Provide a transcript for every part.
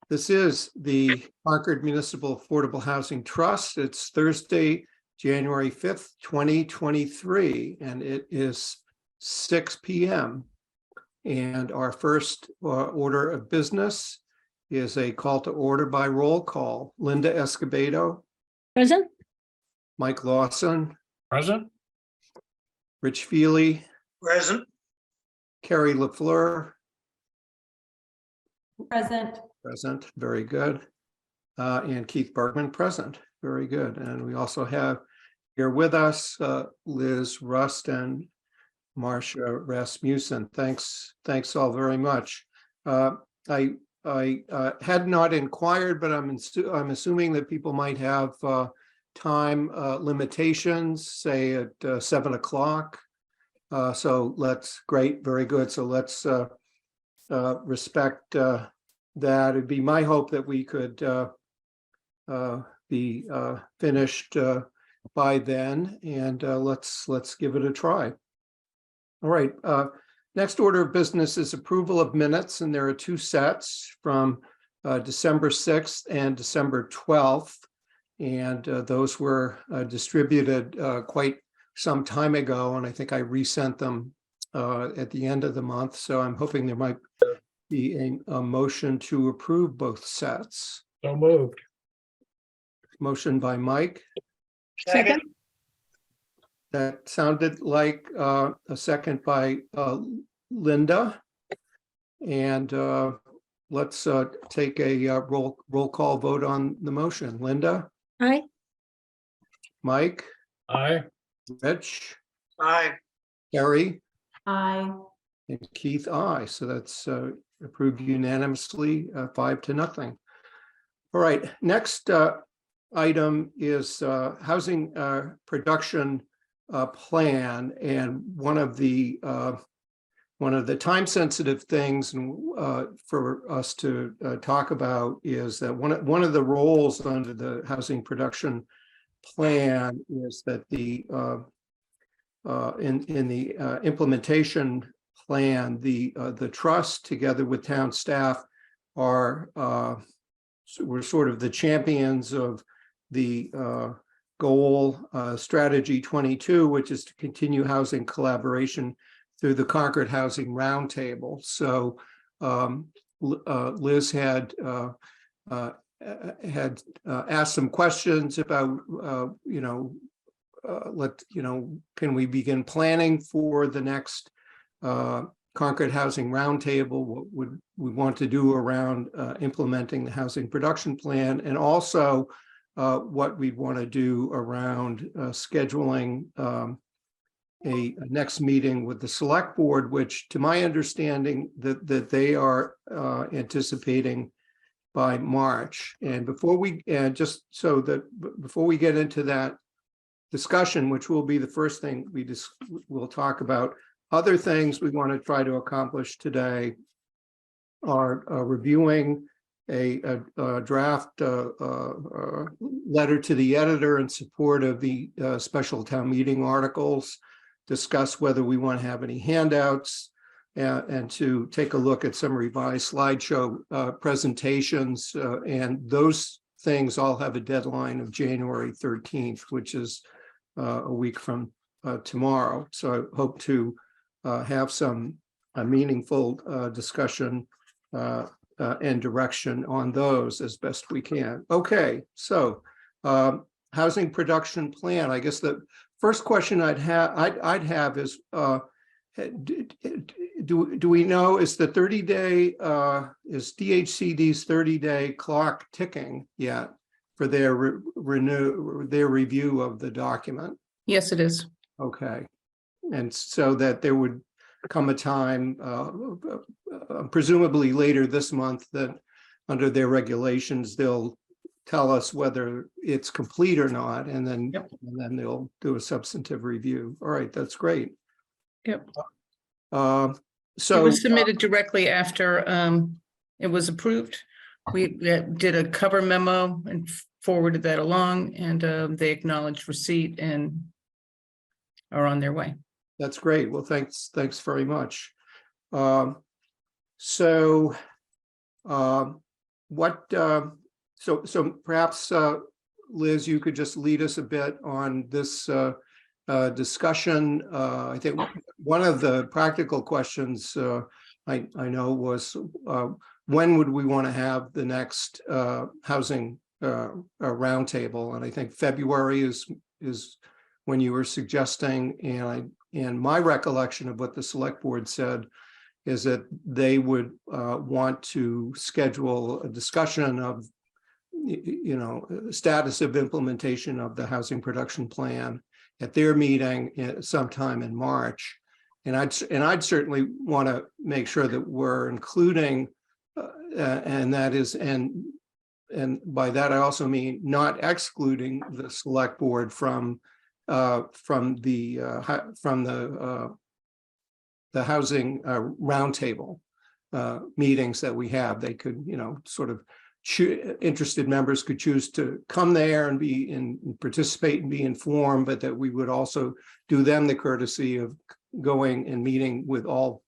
This is the Concord Municipal Affordable Housing Trust. It's Thursday, January 5th, 2023, and it is 6 p.m. And our first order of business is a call to order by roll call. Linda Escobedo. Present. Mike Lawson. Present. Rich Feely. Present. Carrie LaFleur. Present. Present, very good. And Keith Bergman present, very good. And we also have here with us Liz Rust and Marcia Rasmussen. Thanks all very much. I had not inquired, but I'm assuming that people might have time limitations, say at 7 o'clock. So let's, great, very good. So let's respect that. It'd be my hope that we could be finished by then, and let's give it a try. All right. Next order of business is approval of minutes, and there are two sets from December 6th and December 12th, and those were distributed quite some time ago, and I think I resent them at the end of the month. So I'm hoping there might be a motion to approve both sets. So moved. Motion by Mike. Second. That sounded like a second by Linda. And let's take a roll call vote on the motion. Linda? Aye. Mike? Aye. Rich? Aye. Carrie? Aye. And Keith, aye. So that's approved unanimously, 5-0. All right, next item is housing production plan, and one of the time-sensitive things for us to talk about is that one of the roles under the housing production plan is that the in the implementation plan, the trust together with town staff are we're sort of the champions of the goal strategy 22, which is to continue housing collaboration through the Concord Housing Roundtable. So Liz had asked some questions about can we begin planning for the next Concord Housing Roundtable? What would we want to do around implementing the housing production plan, and also what we'd want to do around scheduling a next meeting with the select board, which to my understanding that they are anticipating by March. And before we before we get into that discussion, which will be the first thing we'll talk about, other things we want to try to accomplish today are reviewing a draft letter to the editor in support of the special town meeting articles, discuss whether we want to have any handouts, and to take a look at some revised slideshow presentations. And those things all have a deadline of January 13th, which is a week from tomorrow. So I hope to have some meaningful discussion and direction on those as best we can. Okay, so housing production plan. I guess the first question I'd have is, do we know, is the 30-day is DHCD's 30-day clock ticking yet for their review of the document? Yes, it is. Okay, and so that there would come a time, presumably later this month, that under their regulations they'll tell us whether it's complete or not, and then they'll do a substantive review. All right, that's great. Yep. So it was submitted directly after it was approved. We did a cover memo and forwarded that along, and they acknowledged receipt and are on their way. That's great. Well, thanks very much. so perhaps, Liz, you could just lead us a bit on this discussion. I think one of the practical questions I know was when would we want to have the next housing roundtable? And I think February is when you were suggesting, and my recollection of what the select board said is that they would want to schedule a discussion of, status of implementation of the housing production plan at their meeting sometime in March. And I'd certainly want to make sure that we're including, and that is, and by that I also mean not excluding the select board from the housing roundtable meetings that we have. They could, sort of interested members could choose to come there and participate and be informed, but that we would also do them the courtesy of going and meeting with all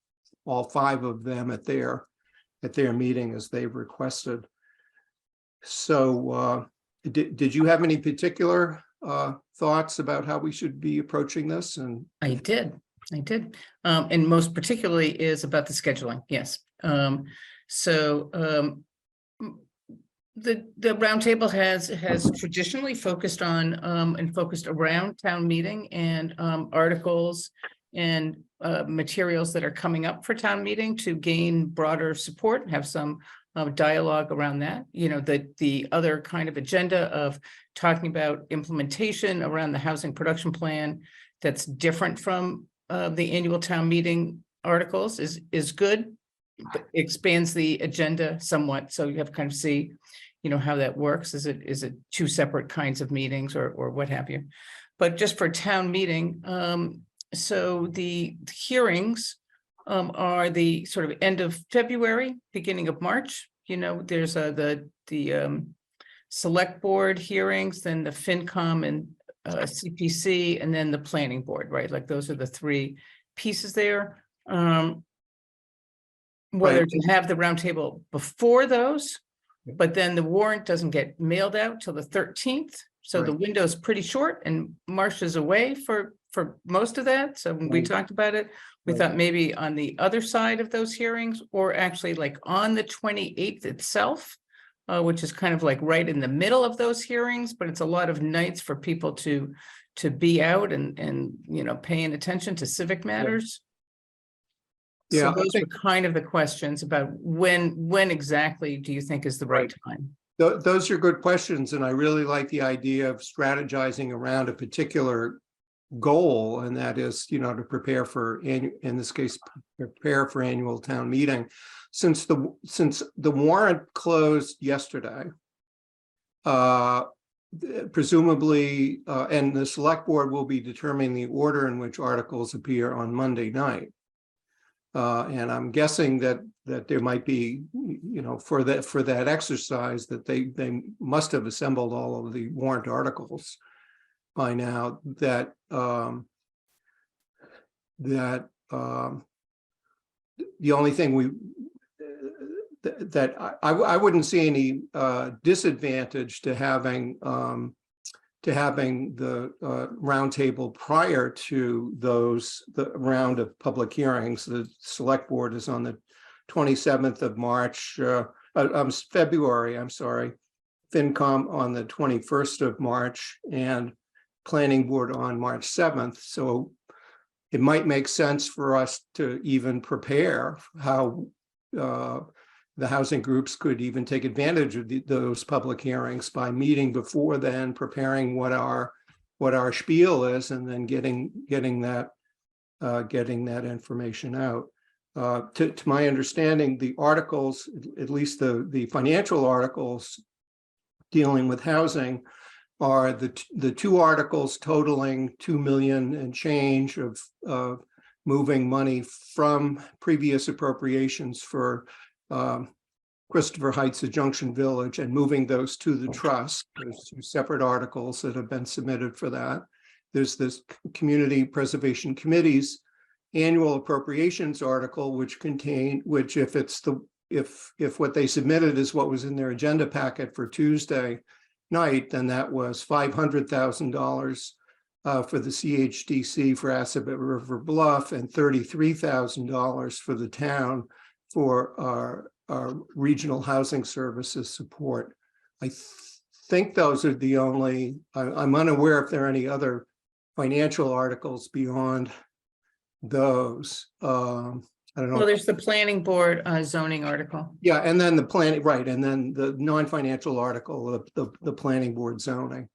5 of them at their meeting as they've requested. So did you have any particular thoughts about how we should be approaching this? And I did. And most particularly is about the scheduling. Yes. The roundtable has traditionally focused on and focused around town meeting and articles and materials that are coming up for town meeting to gain broader support, have some dialogue around that. The other kind of agenda of talking about implementation around the housing production plan that's different from the annual town meeting articles is good, but expands the agenda somewhat. So you have to kind of see, how that works. Is it 2 separate kinds of meetings or what have you? But just for town meeting, so the hearings are the sort of end of February, beginning of March. There's the select board hearings, then the FinCom and CPC, and then the planning board, right? Like those are the 3 pieces there. Whether to have the roundtable before those, but then the warrant doesn't get mailed out till the 13th. So the window is pretty short, and Marcia's away for most of that. So when we talked about it, we thought maybe on the other side of those hearings, or actually like on the 28th itself, which is kind of like right in the middle of those hearings, but it's a lot of nights for people to be out and paying attention to civic matters. Yeah, so those are kind of the questions about when exactly do you think is the right time? Those are good questions, and I really like the idea of strategizing around a particular goal, and that is, to prepare for in this case, prepare for annual town meeting. Since the warrant closed yesterday, presumably, and the select board will be determining the order in which articles appear on Monday night. And I'm guessing that there might be, for that exercise, that they must have assembled all of the warrant articles by now. That the only thing I wouldn't see any disadvantage to having the roundtable prior to the round of public hearings. The select board is on the 27th of March, February, I'm sorry, FinCom on the 21st of March, and planning board on March 7th. So it might make sense for us to even prepare how the housing groups could even take advantage of those public hearings by meeting before then, preparing what our spiel is, and then getting that information out. To my understanding, the articles, at least the financial articles dealing with housing, are the 2 articles totaling $2 million and change of moving money from previous appropriations for Christopher Heights Junction Village and moving those to the trust. There's 2 separate articles that have been submitted for that. There's this Community Preservation Committee's annual appropriations article, which if it's the if what they submitted is what was in their agenda packet for Tuesday night, then that was $500,000 for the CHDC for Assabet River Bluff and $33,000 for the town for our regional housing services support. I think those are the only, I'm unaware if there are any other financial articles beyond those. I don't know. Well, there's the planning board zoning article. Yeah, and then the planning, right, and then the non-financial article, the planning board zoning.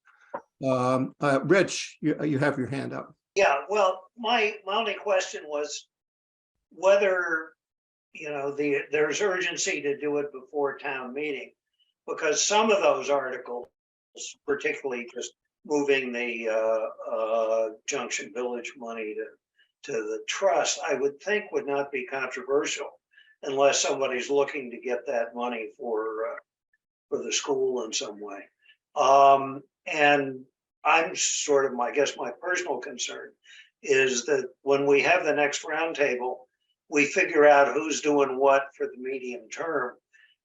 Rich, you have your hand up. Yeah, well, my only question was whether, there's urgency to do it before town meeting, because some of those articles, particularly just moving the Junction Village money to the trust, I would think would not be controversial unless somebody's looking to get that money for the school in some way. And I'm sort of, I guess my personal concern is that when we have the next roundtable, we figure out who's doing what for the medium term,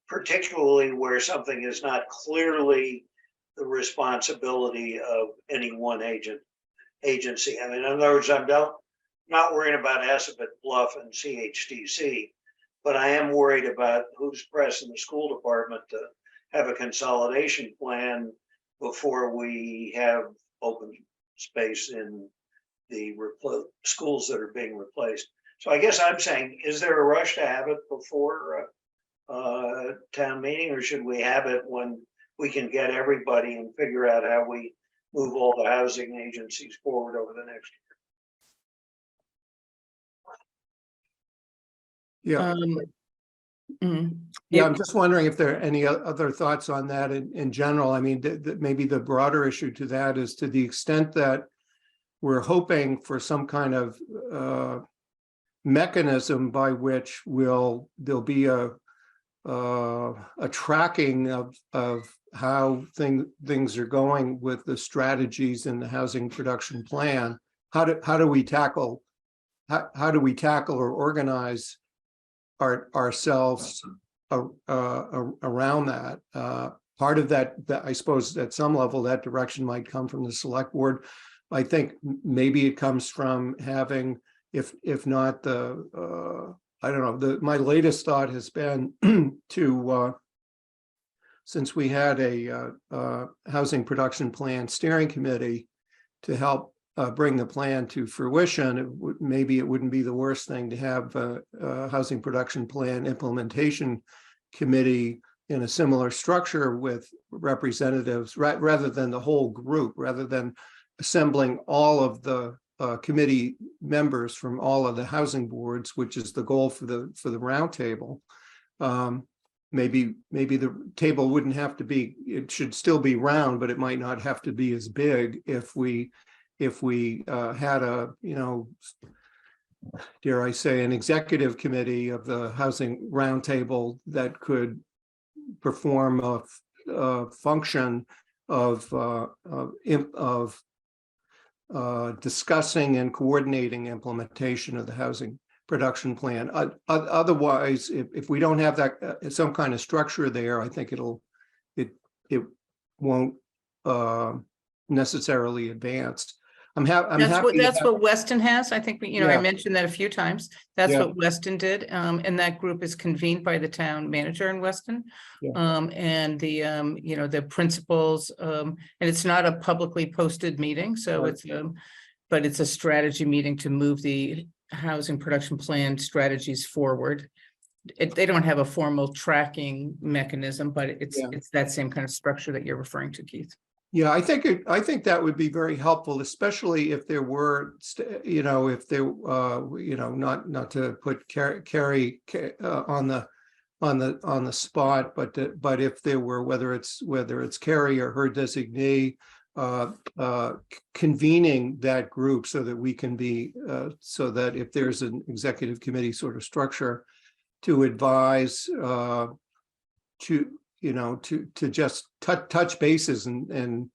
particularly where something is not clearly the responsibility of any one agency. I mean, in other words, I'm not worried about Assabet Bluff and CHDC, but I am worried about who's pressing the school department to have a consolidation plan before we have open space in the schools that are being replaced. So I guess I'm saying, is there a rush to have it before town meeting, or should we have it when we can get everybody and figure out how we move all the housing agencies forward over the next year? Yeah. Mm, Yeah, I'm just wondering if there are any other thoughts on that in general. I mean, maybe the broader issue to that is to the extent that we're hoping for some kind of mechanism by which there'll be a tracking of how things are going with the strategies in the housing production plan. How do we tackle or organize ourselves around that? Part of that, I suppose at some level that direction might come from the select board. I think maybe it comes from having, if not the I don't know, my latest thought has been to since we had a housing production plan steering committee to help bring the plan to fruition, maybe it wouldn't be the worst thing to have a housing production plan implementation committee in a similar structure with representatives, rather than the whole group, rather than assembling all of the committee members from all of the housing boards, which is the goal for the roundtable. Maybe the table wouldn't have to be, it should still be round, but it might not have to be as big if we had a, dare I say, an executive committee of the housing roundtable that could perform a function of discussing and coordinating implementation of the housing production plan. Otherwise, if we don't have that some kind of structure there, I think it won't necessarily advance. That's what Weston has. I think I Yeah. mentioned that a few times. That's Yeah. what Weston did. And that group is convened by the town manager in Weston. Yeah. And the principals, and it's not a publicly posted meeting. So Right. but it's a strategy meeting to move the housing production plan strategies forward. They don't have a formal tracking mechanism, but it's that same kind of structure that you're referring to, Keith. Yeah, I think that would be very helpful, especially if there were, if there, not to put Carrie on the spot, but if there were, whether it's Carrie or her designee, convening that group so that we can be, so that if there's an executive committee sort of structure to advise, to just touch bases and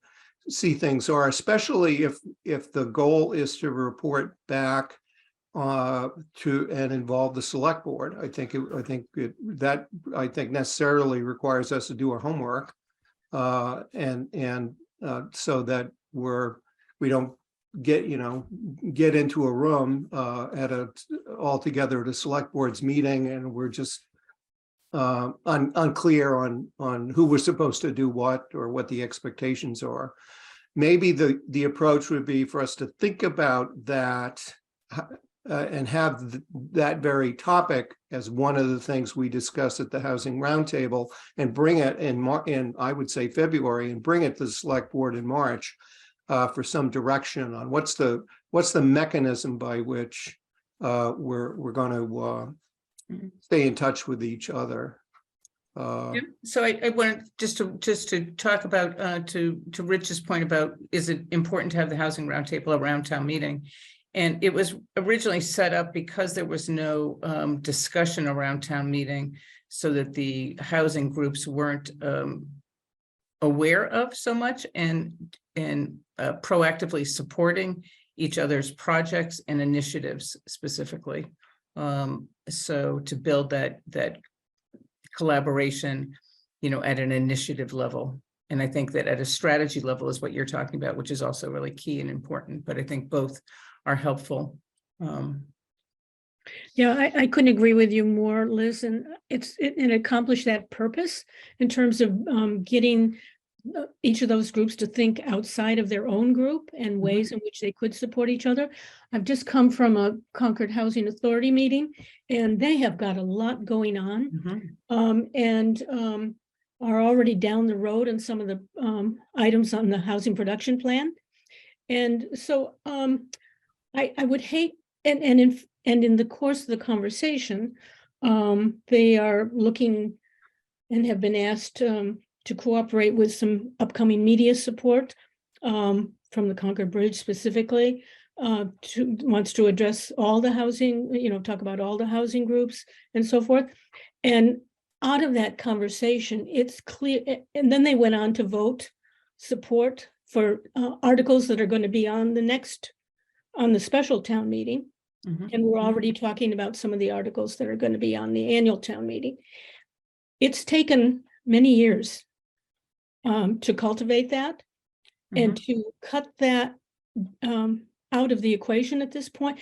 see things are, especially if the goal is to report back and involve the select board. I think necessarily requires us to do our homework. So that we don't get into a room altogether at a select board's meeting, and we're just unclear on who we're supposed to do what or what the expectations are. Maybe the approach would be for us to think about that and have that very topic as one of the things we discuss at the Housing Roundtable, and bring it in I would say February, and bring it to the select board in March for some direction on what's the mechanism by which we're going to stay in touch with each other. So I wanted just to talk about to Rich's point about, is it important to have the Housing Roundtable around town meeting? And it was originally set up because there was no discussion around town meeting, so that the housing groups weren't aware of so much, and proactively supporting each other's projects and initiatives specifically. So to build that collaboration, at an initiative level. And I think that at a strategy level is what you're talking about, which is also really key and important, but I think both are helpful. Yeah, I couldn't agree with you more, Liz, and it accomplished that purpose in terms of getting each of those groups to think outside of their own group and ways in which they could support each other. I've just come from a Concord Housing Authority meeting, and they have got a lot going on, and are already down the road on some of the items on the housing production plan. And so I would hate, and in the course of the conversation, they are looking and have been asked to cooperate with some upcoming media support from the Concord Bridge specifically, wants to address all the housing, talk about all the housing groups and so forth. And out of that conversation, it's clear, and then they went on to vote support for articles that are going to be on the special town meeting. And we're already talking about some of the articles that are going to be on the annual town meeting. It's taken many years to cultivate that and to cut that out of the equation at this point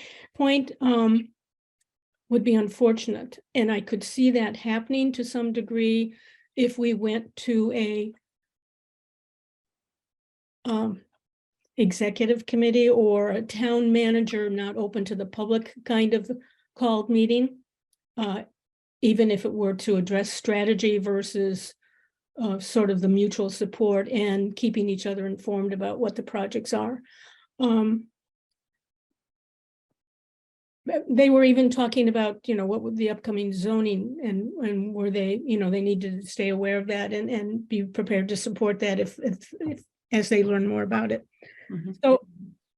would be unfortunate. And I could see that happening to some degree if we went to a executive committee or a town manager not open to the public kind of called meeting, even if it were to address strategy versus sort of the mutual support and keeping each other informed about what the projects are. They were even talking about, what would the upcoming zoning and were they, they need to stay aware of that and be prepared to support that if as they learn more about it. So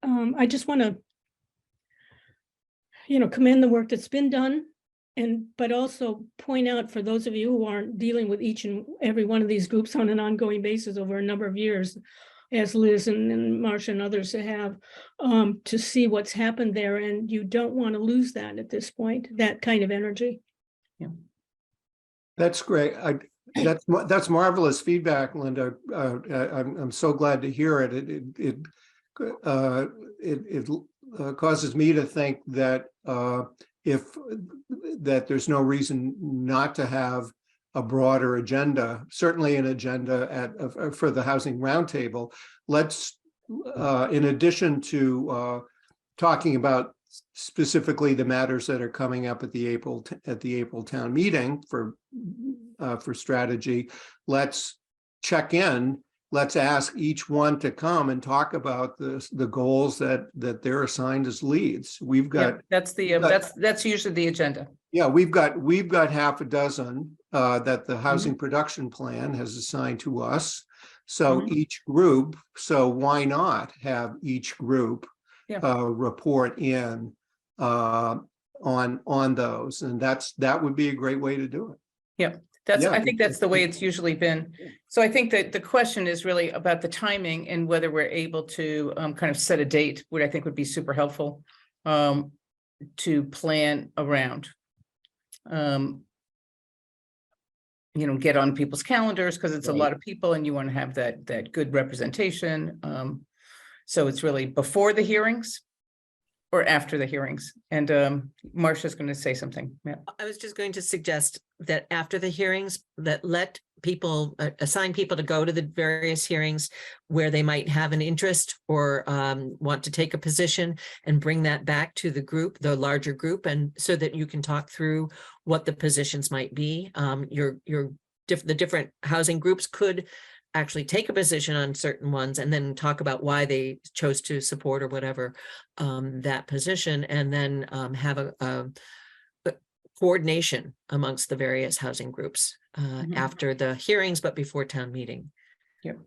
I just want to, commend the work that's been done, but also point out for those of you who aren't dealing with each and every one of these groups on an ongoing basis over a number of years, as Liz and Marcia and others have, to see what's happened there. And you don't want to lose that at this point, that kind of energy. Yeah. That's great. That's marvelous feedback, Linda. I'm so glad to hear it. It causes me to think that that there's no reason not to have a broader agenda, certainly an agenda for the Housing Roundtable. Let's, in addition to talking about specifically the matters that are coming up at the April town meeting for strategy, let's check in. Let's ask each one to come and talk about the goals that they're assigned as leads. We've got that's usually the agenda. Yeah, we've got half a dozen that the housing production plan has assigned to us. So each group, so why not have each group report in on those, and that would be a great way to do it. Yeah. I think that's the way it's usually been. So I think that the question is really about the timing and whether we're able to kind of set a date, which I think would be super helpful. to plan around. Get on people's calendars because it's a Right. lot of people and you want to have that good representation. So it's really before the hearings or after the hearings. And Marcia's going to say something. Yeah. I was just going to suggest that after the hearings, that let people assign people to go to the various hearings where they might have an interest or want to take a position, and bring that back to the group, the larger group, and so that you can talk through what the positions might be. The different housing groups could actually take a position on certain ones and then talk about why they chose to support or whatever that position, and then have a coordination amongst the various housing groups after the hearings, but before town meeting. Yep.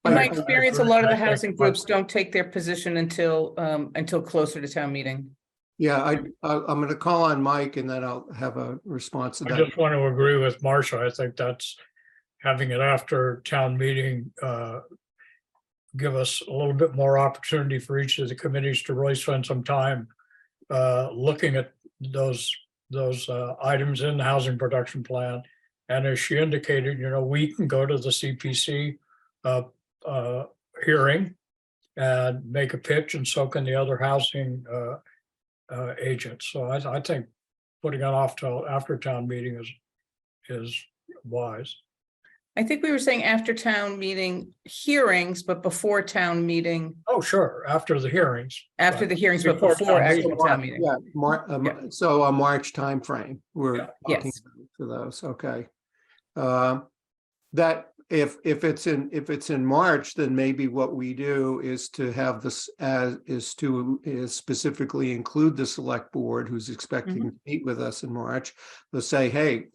In my I experience, a agree. lot of the I think housing groups don't take their position until closer to town meeting. Yeah, I'm going to call on Mike and then I'll have a response to I that. just want to agree with Marcia. I think that's having it after town meeting, give us a little bit more opportunity for each of the committees to really spend some time looking at those items in the housing production plan. And as she indicated, we can go to the CPC hearing and make a pitch, and so can the other housing agents. So I think putting it off till after town meeting is wise. I think we were saying after town meeting hearings, but before town meeting, Oh, sure, after the hearings. after the hearings, but Before before town actual meeting. town meeting. Yeah, so a March timeframe, we're Yeah. talking Yes. for those, okay. That if it's in March, then maybe what we do is to have this is specifically include the select board who's expecting to meet with us in March. Let's say, hey,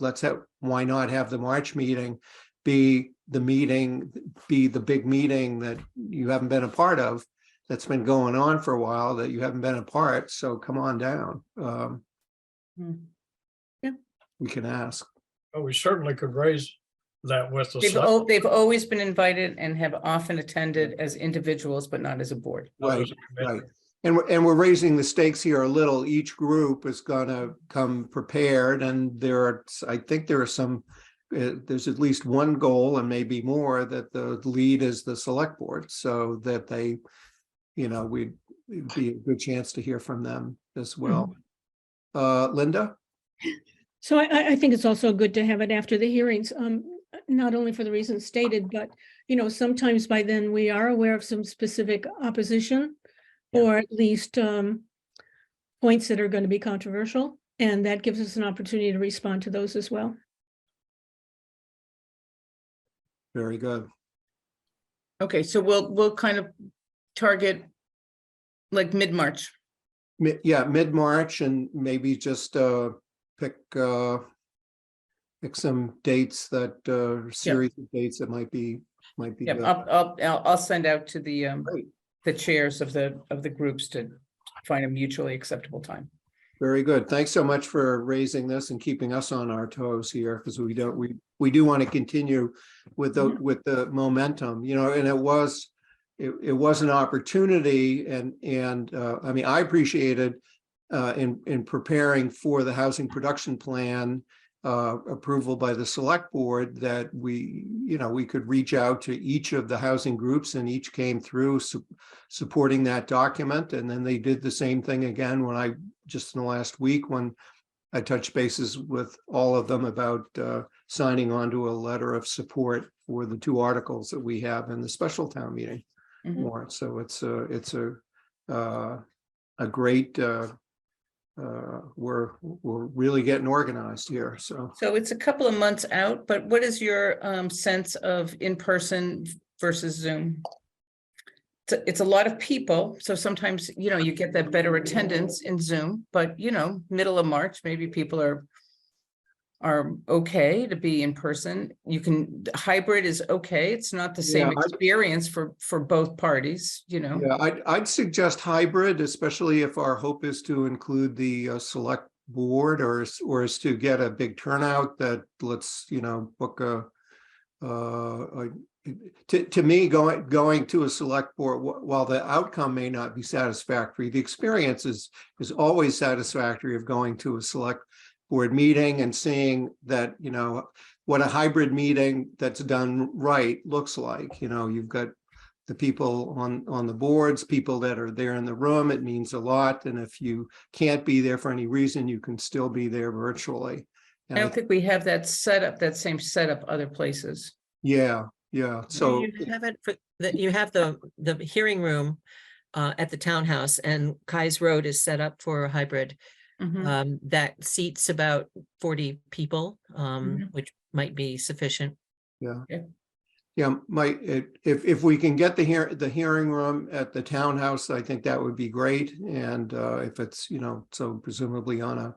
why not have the March meeting be the big meeting that you haven't been a part of, that's been going on for a while, that you haven't been a part, so come on down. Yeah. We can ask. Oh, we certainly could raise that with the. They've always been invited and have often attended as individuals, but not as a board. Right. And we're raising the stakes here a little. Each group is gonna come prepared, and I think there are some, there's at least one goal and maybe more, that the lead is the select board, so that they, it'd be a good chance to hear from them as well. Linda? So I think it's also good to have it after the hearings, not only for the reasons stated, but, sometimes by then we are aware of some specific opposition, or at least points that are going to be controversial, and that gives us an opportunity to respond to those as well. Very good. Okay, so we'll kind of target like mid-March. Yeah, mid-March, and maybe just pick some dates that series of dates that might be Yeah, good. I'll send out to the Great. chairs of the groups to find a mutually acceptable time. Very good. Thanks so much for raising this and keeping us on our toes here, because we do want to continue with the momentum, and it was an opportunity, and I mean, I appreciated in preparing for the housing production plan approval by the select board, that we could reach out to each of the housing groups, and each came through supporting that document. And then they did the same thing again just in the last week, when I touched bases with all of them about signing on to a letter of support for the 2 articles that we have in the special town meeting warrant. So it's a great, we're really getting organized here. So it's a couple of months out, but what is your sense of in-person versus Zoom? It's a lot of people, so sometimes, you get that better attendance in Zoom, but, middle of March, maybe people are okay to be in person. Hybrid is okay. It's not the same experience for both parties, yeah, I'd suggest hybrid, especially if our hope is to include the select board, or is to get a big turnout. That let's book to me, going to a select board, while the outcome may not be satisfactory, the experience is always satisfactory of going to a select board meeting and seeing that, you know, what a hybrid meeting that's done right looks like. You know, you've got the people on the boards, people that are there in the room. It means a lot. And if you can't be there for any reason, you can still be there virtually. I don't think we have that setup, that same setup other places. Yeah. So You have it for you have the hearing room at the townhouse, and Kai's Road is set up for a hybrid Mhm. that seats about 40 people, Mhm. which might be sufficient. yeah, Yeah. yeah. If we can get the hearing room at the townhouse, I think that would be great. And if it's, you know, so presumably on a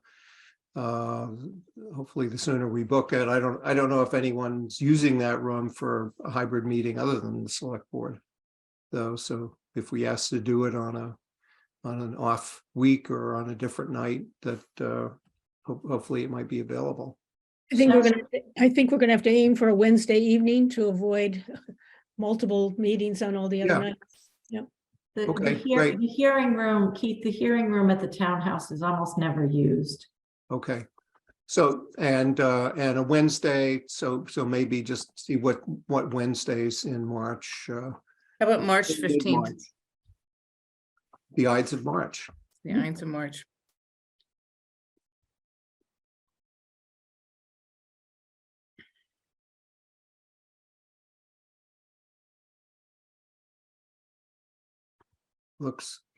hopefully the sooner we book it. I don't know if anyone's using that room for a hybrid meeting other than the select board, though. So if we ask to do it on an off week or on a different night, that hopefully it might be available. I think we're gonna have to aim for a Wednesday evening to avoid multiple meetings on all the other Yeah. nights. Okay, great. The hearing room, Keith, the hearing room at the townhouse is almost never used. Okay. So and a Wednesday, so maybe just see what Wednesdays in March. How about March 15th? mid-March. The Ides of March. The Ides of March.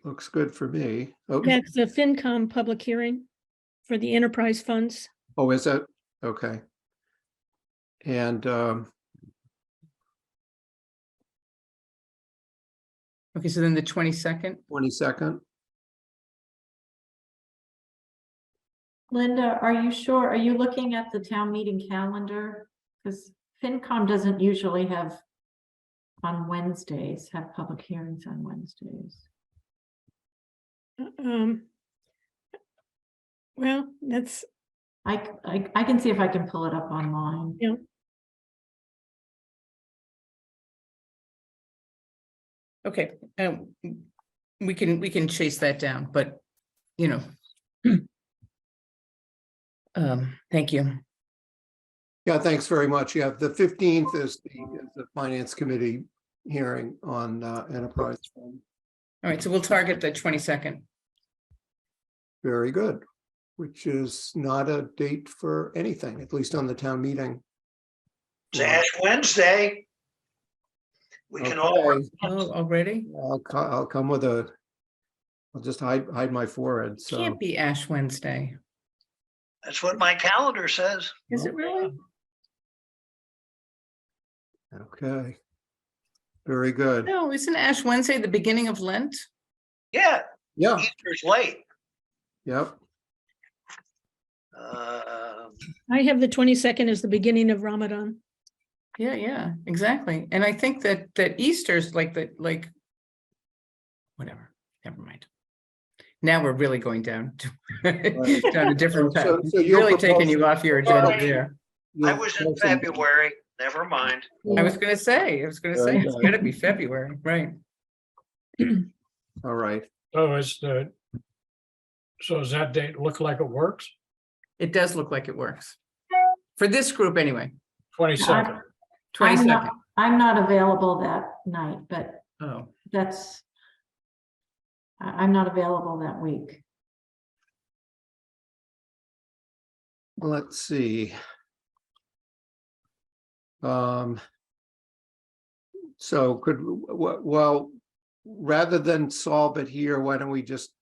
Looks good for me. Oh, Yeah, it's the FinCom public hearing for the enterprise funds. oh, is it? Okay. And Okay, so then the 22nd. 22nd. Linda, are you sure? Are you looking at the town meeting calendar? Because FinCom doesn't usually have on Wednesdays, have public hearings on Wednesdays. Well, that's, I can see if I can pull it up online. yeah, Okay, we can chase that down, but you know. Thank you. Yeah, thanks very much. Yeah, the 15th is the Finance Committee hearing on enterprise fund. All right, so we'll target the 22nd. Very good, which is not a date for anything, at least on the town meeting. It's Ash Wednesday. We can all, Okay. Oh, already? I'll come with I'll just hide my forehead. So Can't be Ash Wednesday. that's what my calendar says. Is it really? okay. Very good. No, isn't Ash Wednesday the beginning of Lent? Yeah, Yeah. Easter's late. Yep. I have the 22nd as the beginning of Ramadan. Yeah, exactly. And I think that Easter's like whatever, never mind. Now we're really going down to down a different So path. you're Really taking you proposing- off your agenda Sorry. there. I was in February, never mind. I was gonna say, it's Very gonna good. be February, right? All right. So does that date look like it works? It does look like it works. For this group anyway, 22nd. 22nd. I'm not available that night, but Oh, I'm not available that week. Let's see. So well, rather than solve it here, why don't we just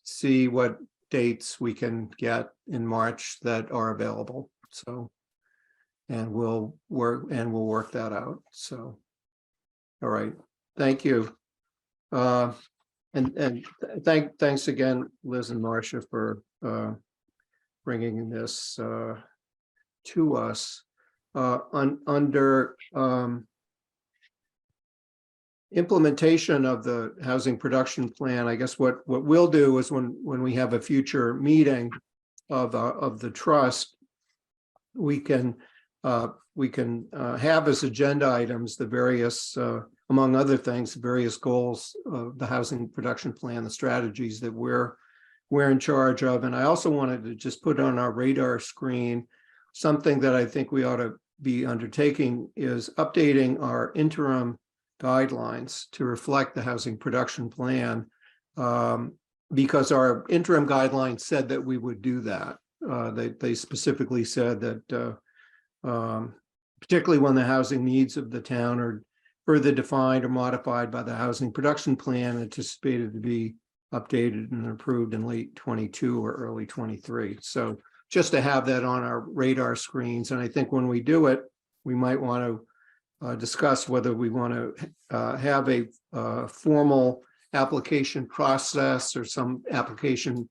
see what dates we can get in March that are available? So, and we'll work that out. So, all right, thank you. And thanks again, Liz and Marcia, for bringing this to us. Under implementation of the housing production plan, I guess what we'll do is when we have a future meeting of the trust, we can we can have as agenda items the various, among other things, various goals of the housing production plan, the strategies that we're in charge of. And I also wanted to just put on our radar screen something that I think we ought to be undertaking is updating our interim guidelines to reflect the housing production plan, because our interim guidelines said that we would do that. They specifically said that particularly when the housing needs of the town are further defined or modified by the housing production plan, anticipated to be updated and approved in late 22 or early 23. So just to have that on our radar screens. And I think when we do it, we might want to discuss whether we want to have a formal application process or some application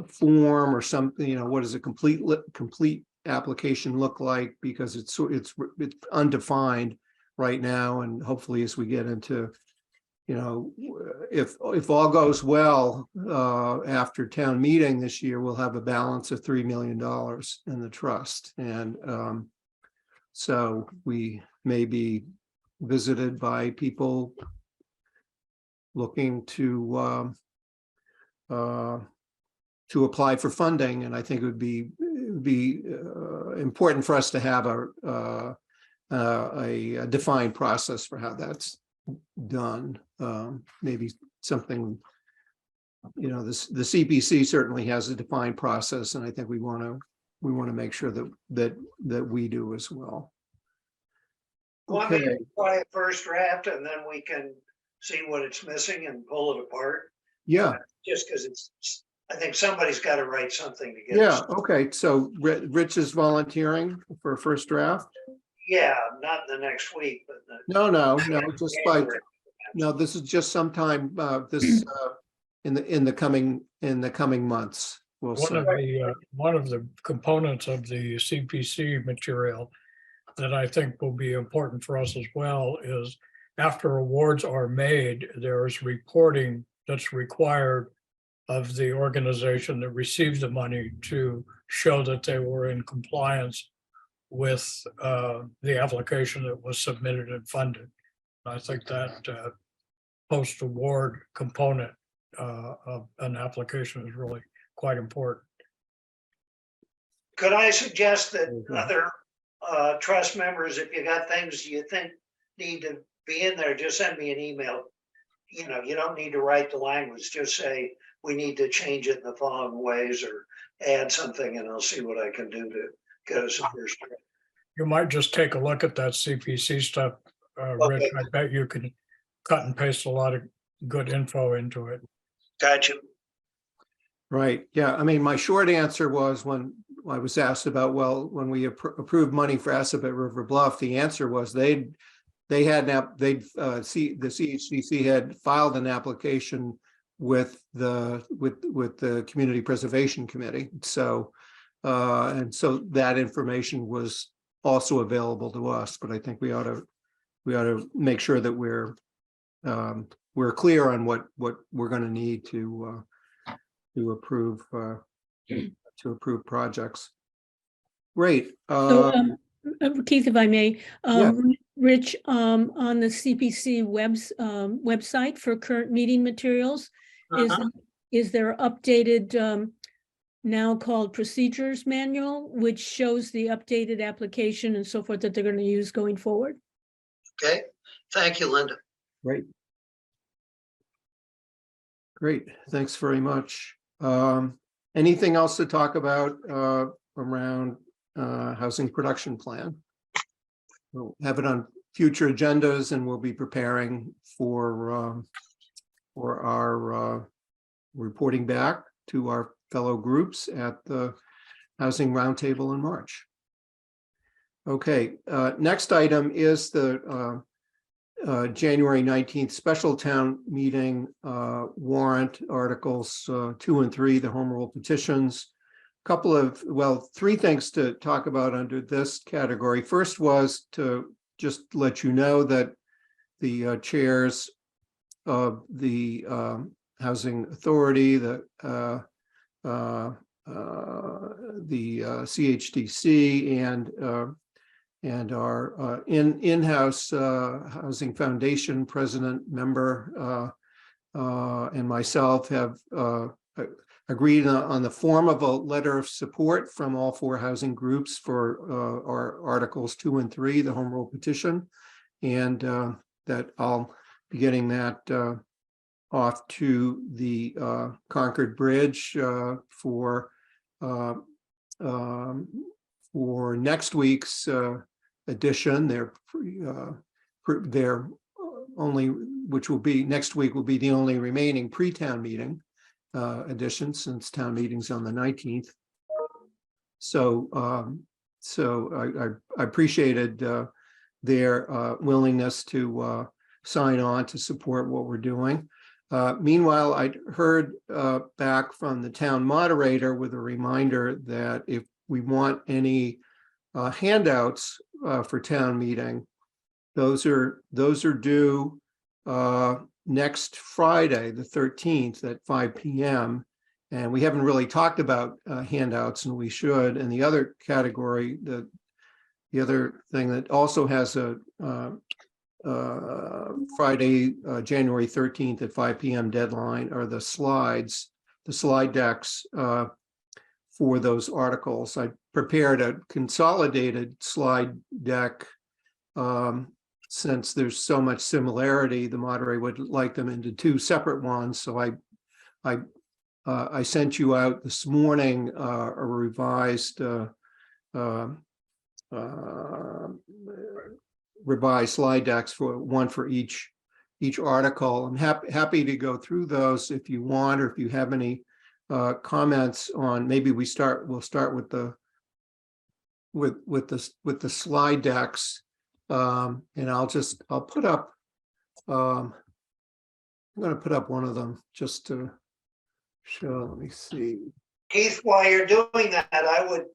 form or something, what does a complete application look like, because it's undefined right now. And hopefully as we get into, if all goes well, after town meeting this year, we'll have a balance of $3 million in the trust. And so we may be visited by people looking to apply for funding. And I think it would be important for us to have a defined process for how that's done. Maybe something, the CPC certainly has a defined process, and I think we want to make sure that we do as well. Want me Okay. to try a first draft and then we can see what it's missing and pull it apart? Yeah. Just because I think somebody's got to write something together. Yeah. Okay. So Rich is volunteering for a first draft. Yeah, not in the next week, but No, just by, no, this is just sometime in the coming months. We'll see. One of the components of the CPC material that I think will be important for us as well is after awards are made, there is reporting that's required of the organization that received the money to show that they were in compliance with the application that was submitted and funded. I think that post-award component of an application is really quite important. could I suggest that other trust members, if you got things you think need to be in there, just send me an email. You don't need to write the language, just say, we need to change it in the following ways or add something, and I'll see what I can do to get us a first draft. You might just take a look at that CPC stuff, Rich. I bet you can cut and paste a lot of good info into it. Gotcha. Right. Yeah. I mean, my short answer was when I was asked about, well, when we approved money for ASSEP at River Bluff, the answer was the CHDC had filed an application with the Community Preservation Committee. So and so that information was also available to us, but I think we ought to make sure that we're clear on what we're going to need to approve projects. Great. So, Keith, if I may, Yeah. Rich, on the CPC website for current meeting materials, is there updated now called procedures manual, which shows the updated application and so forth that they're going to use going forward? Okay. Thank you, Linda. Great. Great. Thanks very much. Anything else to talk about around housing production plan? We'll have it on future agendas, and we'll be preparing for our reporting back to our fellow groups at the Housing Roundtable in March. Okay, next item is the January 19th special town meeting warrant articles 2 and 3, the home rule petitions. Three things to talk about under this category. First was to just let you know that the chairs of the Housing Authority, the CHDC, and and our in-house Housing Foundation president member and myself have agreed on the form of a letter of support from all 4 housing groups for our Articles 2 and 3, the Home Rule petition, and that I'll be getting that off to the Concord Bridge for next week's edition. They're only, which will be next week, will be the only remaining pre-town meeting edition, since town meeting's on the 19th. So I appreciated their willingness to sign on to support what we're doing. Meanwhile, I heard back from the town moderator with a reminder that if we want any handouts for town meeting, those are due next Friday, the 13th at 5 p.m. And we haven't really talked about handouts, and we should. And the other category, the other thing that also has a Friday, January 13th at 5 p.m. deadline are the slide decks for those articles. I prepared a consolidated slide deck. Since there's so much similarity, the moderator would like them into 2 separate ones. So I sent you out this morning a revised slide decks, for one for each article. I'm happy to go through those if you want, or if you have any comments on. Maybe we'll start with the slide decks, and I'll put up. I'm going to put up one of them just to show. Let me see. Keith, while you're doing that, I would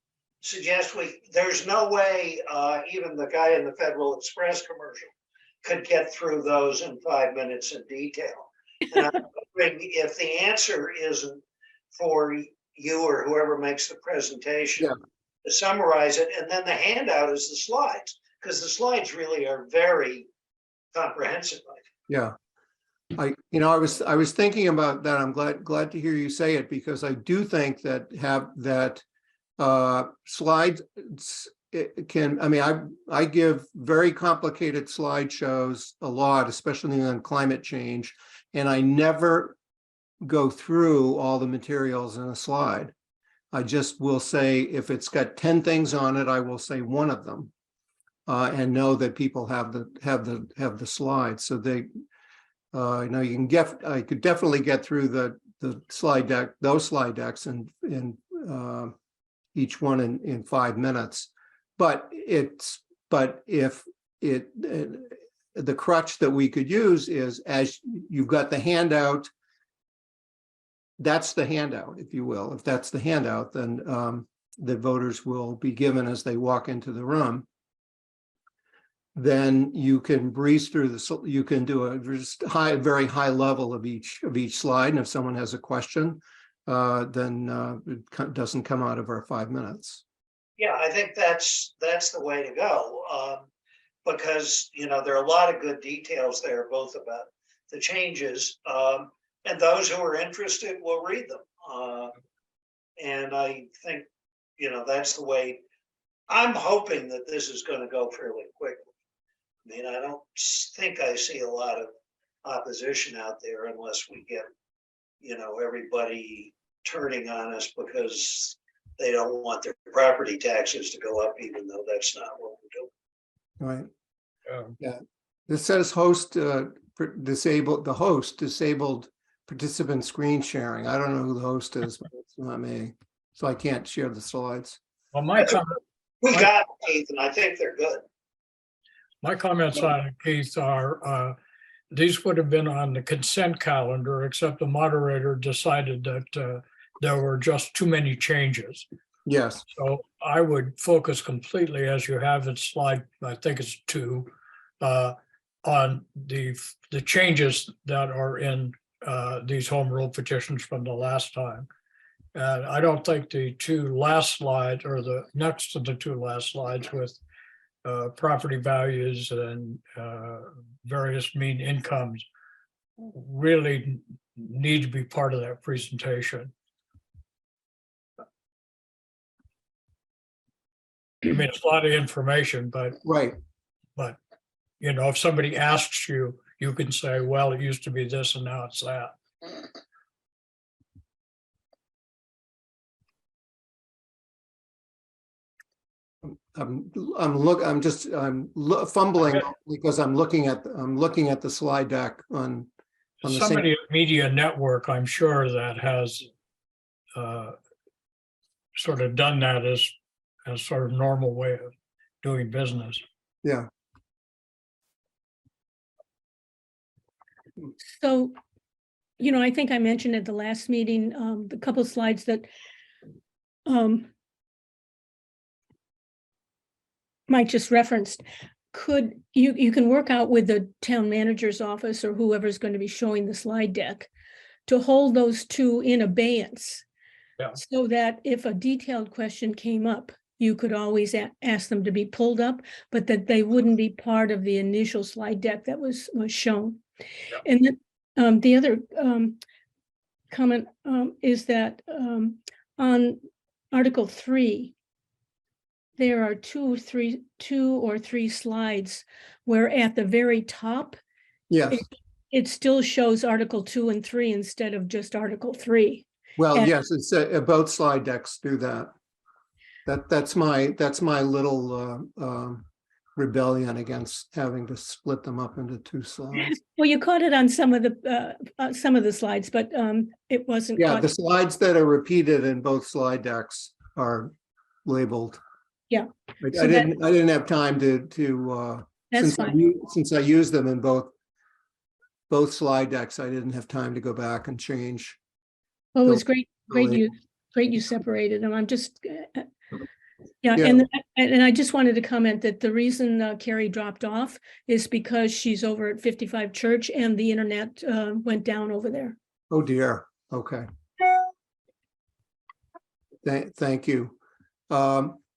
suggest there's no way even the guy in the Federal Express commercial could get through those in 5 minutes in detail. And I'm wondering if the answer isn't for you or whoever makes the presentation to summarize it, and then the handout is the slides, because the slides really are very comprehensive. Yeah. I was thinking about that. I'm glad to hear you say it, because I do think that slides can, I give very complicated slideshows a lot, especially on climate change, and I never go through all the materials in a slide. I just will say, if it's got 10 things on it, I will say one of them, and know that people have the slides. So they, I could definitely get through the slide deck, those slide decks, in each one in 5 minutes. But if the crutch that we could use is, as you've got the handout, that's the handout, if you will. If that's the handout, then the voters will be given as they walk into the room. Then you can breeze through you can do a very high level of each slide. And if someone has a question, then it doesn't come out of our 5 minutes. Yeah, I think that's the way to go, because there are a lot of good details there, both about the changes, and those who are interested will read them. And I think that's the way. I'm hoping that this is going to go fairly quickly. I don't think I see a lot of opposition out there, unless we get everybody turning on us because they don't want their property taxes to go up, even though that's not what we're doing. Right. Yeah. This says host disabled. The host disabled participant screen sharing. I don't know who the host is, but it's not me, so I can't share the slides. Well, We got Keith, and I think they're good. my comments on it, Keith, are these would have been on the consent calendar, except the moderator decided that there were just too many changes. Yes. So I would focus completely, as you have in slide, I think it's 2, on the changes that are in these home rule petitions from the last time. And I don't think the 2 last slides, or the next to the 2 last slides with property values and various mean incomes really need to be part of that presentation. I mean, it's a lot of information, but Right. you know, if somebody asks you, you can say, well, it used to be this and now it's that. I'm fumbling because I'm looking at the slide deck on the same. Somebody at Media Network, I'm sure that has sort of done that as sort of normal way of doing business. Yeah. So, you know, I think I mentioned at the last meeting, the couple of slides that Mike just referenced. Could you can work out with the town manager's office or whoever's going to be showing the slide deck to hold those two in abeyance. Yeah. So that if a detailed question came up, you could always ask them to be pulled up, but that they wouldn't be part of the initial slide deck that was shown. Yeah. And then the other comment is that on Article 3, there are two or three slides where at the very top, Yes. it still shows Article 2 and 3 instead of just Article 3. Well, And- yes, it's both slide decks do that. That's my little rebellion against having to split them up into two slides. Well, you caught it on some of the slides, but it wasn't. Yeah, caught- the slides that are repeated in both slide decks are labeled. Yeah. But So I didn't have time to That's fine. since I used them in both slide decks, I didn't have time to go back and change. Well, it was the great label. you separated them. I'm just, yeah, Yeah. and I just wanted to comment that the reason Carrie dropped off is because she's over at 55 Church and the internet went down over there. Oh dear, okay. Thank you.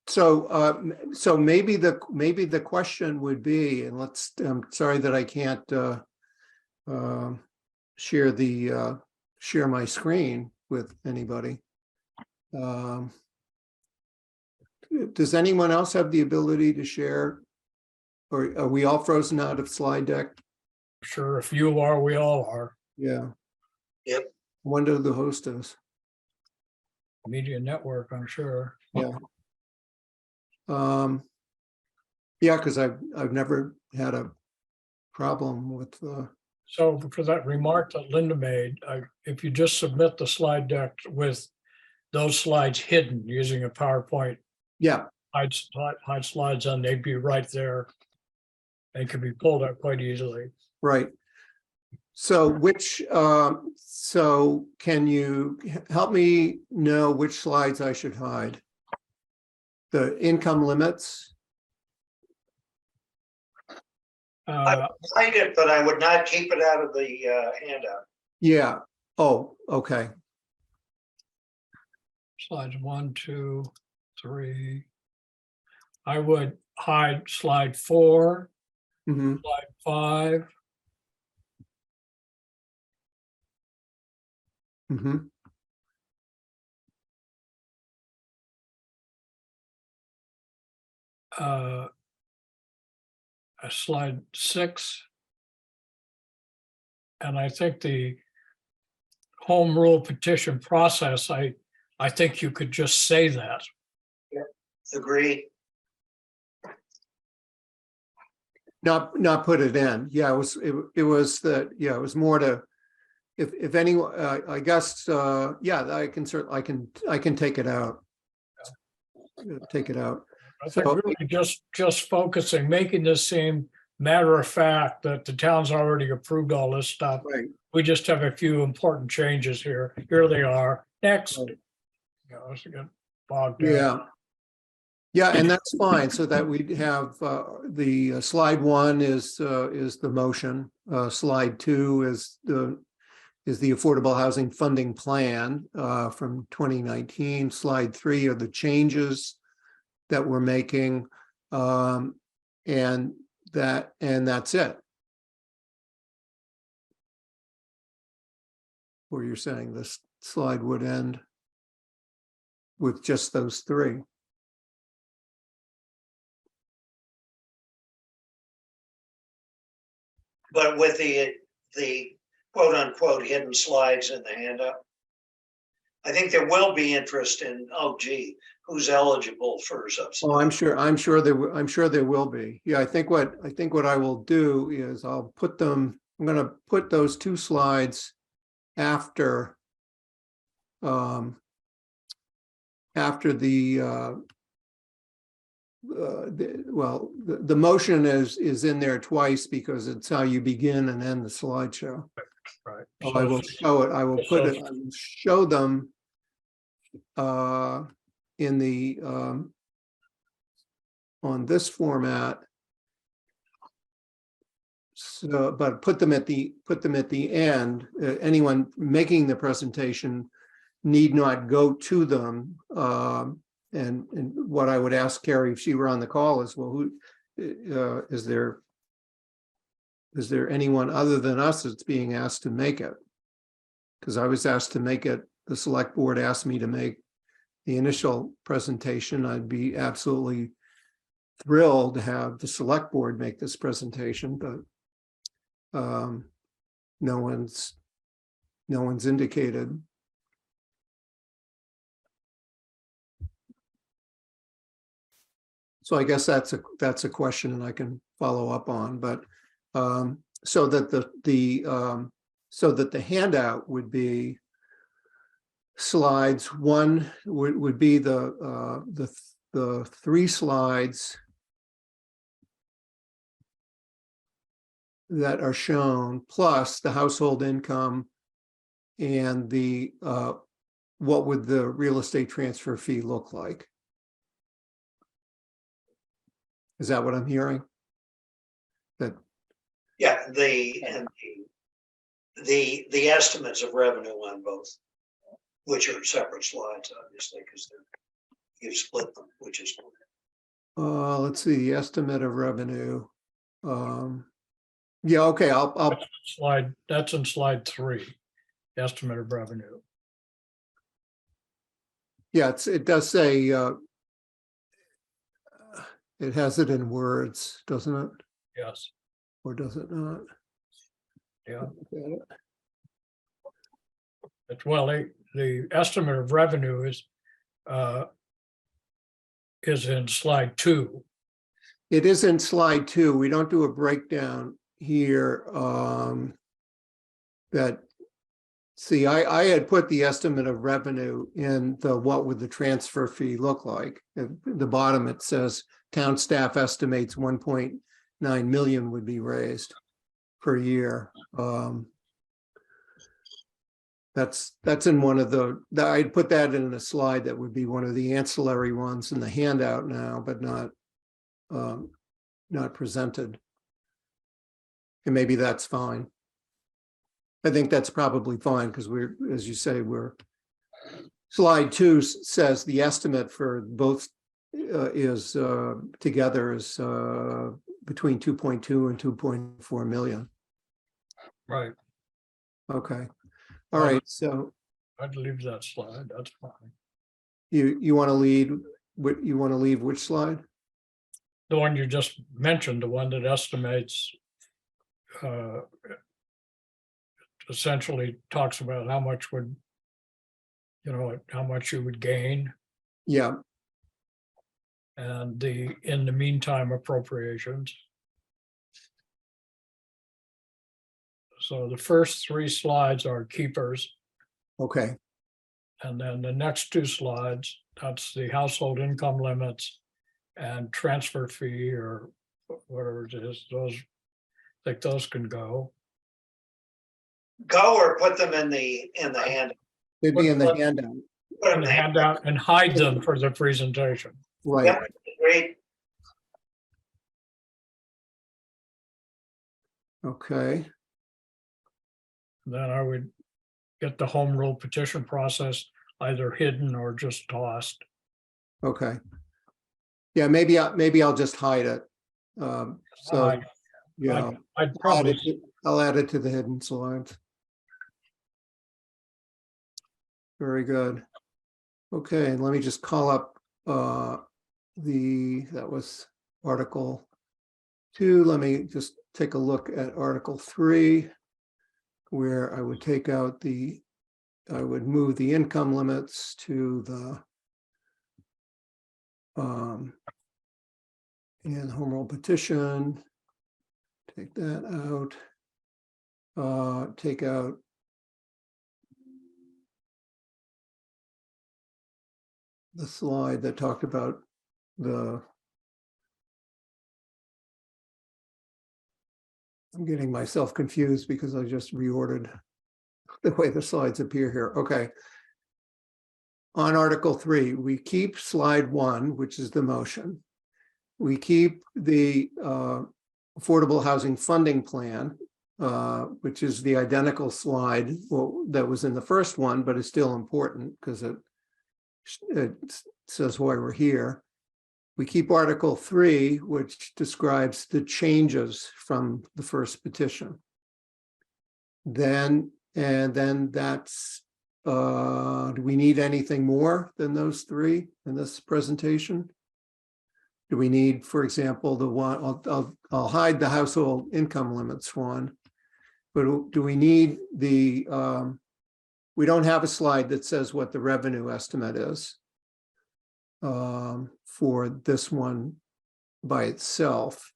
So maybe the question would be, and I'm sorry that I can't share my screen with anybody. Does anyone else have the ability to share? Or are we all frozen out of slide deck? Sure, if you are, we all are. Yeah. Yep. Wonder who the host is. Media Network, I'm sure. Yeah. Yeah, because I've never had a problem with So for that remark that Linda made, if you just submit the slide deck with those slides hidden using a PowerPoint, yeah. hide slides on, they'd be right there. They could be pulled up quite easily. Right. So so can you help me know which slides I should hide? The income limits? I like it, but I would not keep it out of the handout. Yeah. Oh, okay. Slides 1, 2, 3. I would hide slide 4, Mm-hmm. slide 5, Mm-hmm. slide 6. And I think the home rule petition process, I think you could just say that. Agree. Not put it in. Yeah, it was that. Yeah, it was more to. If anyone, I guess. Yeah, I can take it out. Take it out. I think really just focusing, making this seem matter of fact that the town's already approved all this stuff. Right. We just have a few important changes here. Here they are. Next. Right. You know, it's get bogged down. Yeah. Yeah, and that's fine. So that we have the slide 1 is the motion. Slide 2 is the Affordable Housing Funding Plan from 2019. Slide 3 are the changes that we're making. and that's it. Or you're saying this slide would end with just those three. But with the quote unquote hidden slides in the handout, I think there will be interest in, oh gee, who's eligible for subsidy? Oh, I'm sure there will be. Yeah, I think what I will do is I'll put them, I'm gonna put those two slides after the motion is in there twice because it's how you begin and end the slideshow. Right. Oh, I will show it. I will show them in the on this format. So, but put them at the end. Anyone making the presentation need not go to them. And what I would ask Carrie if she were on the call is, well, who is there anyone other than us that's being asked to make it? Because I was asked to make it, the select board asked me to make the initial presentation. I'd be absolutely thrilled to have the select board make this presentation, but no one's indicated. So I guess that's a question and I can follow up on, but so that the handout would be slides. One would be the three slides that are shown, plus the household income and the what would the real estate transfer fee look like? Is that what I'm hearing? That Yeah, the estimates of revenue on both, which are separate slides, obviously, because you split them, which is let's see, the estimate of revenue. Yeah, okay, I'll That's in slide 3, estimate of revenue. yeah, it does say it has it in words, doesn't it? Yes, Or does it not? yeah. It's, well, the estimate of revenue is in slide 2. It is in slide 2. We don't do a breakdown here. See, I had put the estimate of revenue in the what would the transfer fee look like. At the bottom, it says town staff estimates 1.9 million would be raised per year. That's in one of I'd put that in a slide that would be one of the ancillary ones in the handout now, but not presented. And maybe that's fine. I think that's probably fine because we're, as you say, slide 2 says the estimate for both is together is between 2.2 and 2.4 million. Right. Okay. All right. So I'd leave that slide. That's fine. you want to lead what you want to leave which slide? The one you just mentioned, the one that estimates essentially talks about how much would, how much you would gain, Yeah. and in the meantime appropriations. So the first 3 slides are keepers, Okay. and then the next 2 slides, that's the household income limits and transfer fee or whatever it is. Those, I think those can go. go or put them in the handout. They'd be in the handout. Put them And in the hand out and hide them for the presentation. Right. Yep, great. Okay. Then I would get the home rule petition process either hidden or just tossed. Okay. Yeah, maybe I'll just hide it. So, yeah, I'd probably, I'll add it to the hidden slides. Very good. Okay, and let me just call up that was Article 2. Let me just take a look at Article 3, where I would take out I would move the income limits to the and home rule petition. Take that out. Take out the slide that talked about I'm getting myself confused because I just reordered the way the slides appear here. Okay. On Article 3, we keep slide 1, which is the motion. We keep the affordable housing funding plan, which is the identical slide that was in the first one, but is still important because it says why we're here. We keep Article 3, which describes the changes from the first petition. Then that's, do we need anything more than those 3 in this presentation? Do we need, for example, the one, I'll hide the household income limits one, but do we need we don't have a slide that says what the revenue estimate is for this one by itself.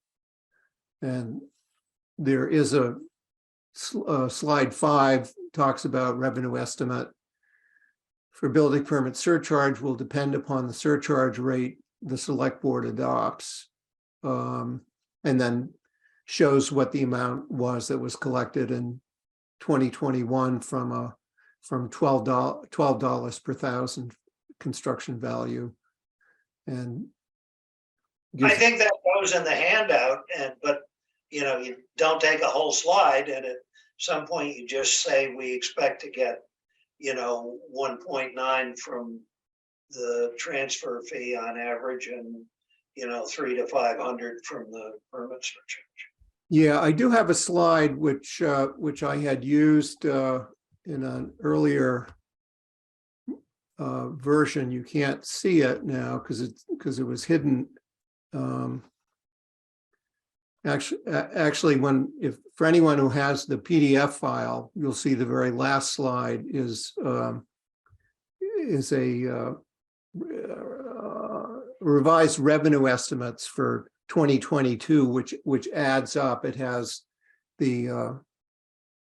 And there is a slide 5 talks about revenue estimate for building permit surcharge will depend upon the surcharge rate the select board adopts, and then shows what the amount was that was collected in 2021 from $12 per thousand construction value. And I think that goes in the handout, but you don't take a whole slide, and at some point you just say we expect to get 1.9 from the transfer fee on average, and 300 to 500 from the permit surcharge. Yeah, I do have a slide which I had used in an earlier version. You can't see it now because it was hidden. Actually, for anyone who has the PDF file, you'll see the very last slide is a revised revenue estimates for 2022, which adds up. It has the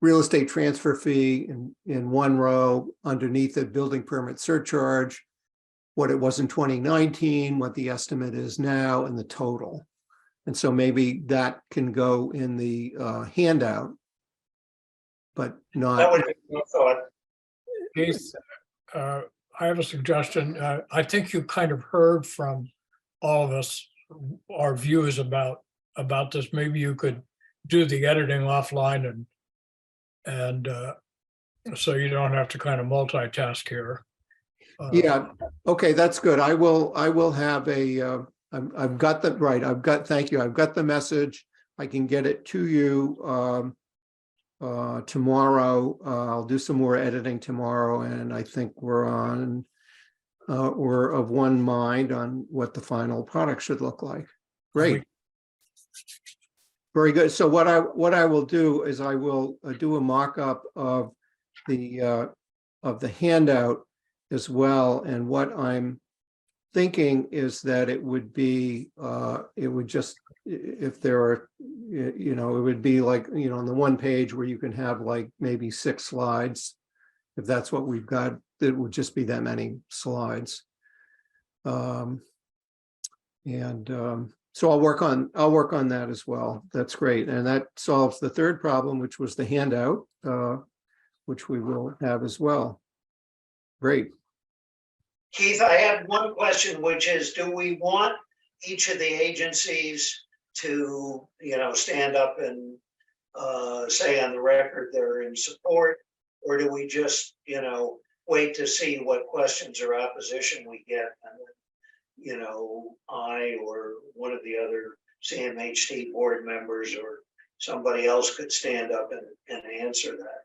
real estate transfer fee in one row, underneath the building permit surcharge, what it was in 2019, what the estimate is now, and the total. And so maybe that can go in the handout, but not. That would be my thought. Keith, I have a suggestion. I think you kind of heard from all of us our views about this. Maybe you could do the editing offline and so you don't have to kind of multitask here. Yeah. Okay, that's good. I will have a. I've got that right. Thank you. I've got the message. I can get it to you tomorrow. I'll do some more editing tomorrow, and I think we're of one mind on what the final product should look like. Great. Very good. So what I will do is I will do a mock-up of the handout as well. And what I'm thinking is that it would be it would just, if there are, it would be like, on the one page where you can have like maybe 6 slides. If that's what we've got, it would just be that many slides. So I'll work on that as well. That's great. And that solves the third problem, which was the handout, which we will have as well. Great. Keith, I have one question, which is, do we want each of the agencies to, stand up and say on the record they're in support? Or do we just, wait to see what questions or opposition we get? And then, I or one of the other CMHT board members or somebody else could stand up and answer that.